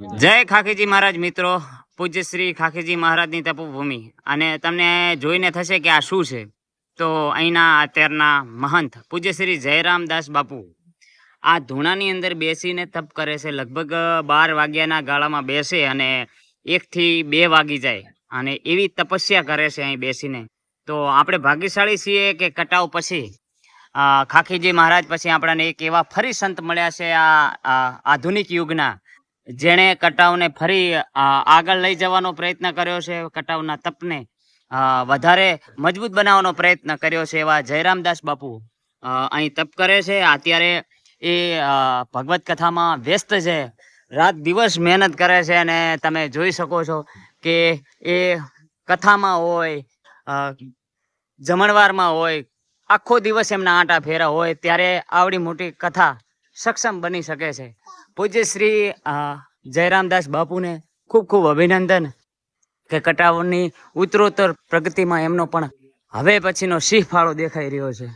જય ખાખીજી મહારાજ મિત્રો, પૂજ્ય શ્રી ખાખીજી મહારાજની તપોભૂમિ. અને તમને જોઈને થશે કે આ શું છે. તો અહીંના અત્યારના મહંત પૂજ્ય શ્રી જયરામદાસ બાપુ આ ધૂણાની અંદર બેસીને તપ કરે છે. લગભગ 12 વાગ્યાના ગાળામાં બેસે અને 1 થી 2 વાગી જાય અને એવી તપસ્યા કરે છે અહીં બેસીને. તો આપણે ભાગ્યશાળી છીએ કે કટાવ પછી ખાખીજી મહારાજ પછી આપણને એક એવા ફરી સંત મળ્યા છે આ આધુનિક યુગના, જેણે કટાવને ફરી આગળ લઈ જવાનો પ્રયત્ન કર્યો છે. કટાવના તપને વધારે મજબૂત બનાવવાનો પ્રયત્ન કર્યો છે. એવા જયરામદાસ બાપુ અહીં તપ કરે છે. અત્યારે એ ભગવત કથામાં વ્યસ્ત છે, રાત દિવસ મહેનત કરે છે. અને તમે જોઈ શકો છો કે એ કથામાં હોય, જમણવારમાં હોય, આખો દિવસ એમના આંટા ફેરા હોય, ત્યારે આવડી મોટી કથા સક્ષમ બની શકે છે. પૂજ્ય શ્રી જયરામદાસ બાપુને ખૂબ ખૂબ અભિનંદન કે કટાવની ઉત્તરોત્તર પ્રગતિમાં એમનો પણ હવે પછીનો સિંહ ફાળો દેખાઈ રહ્યો છે.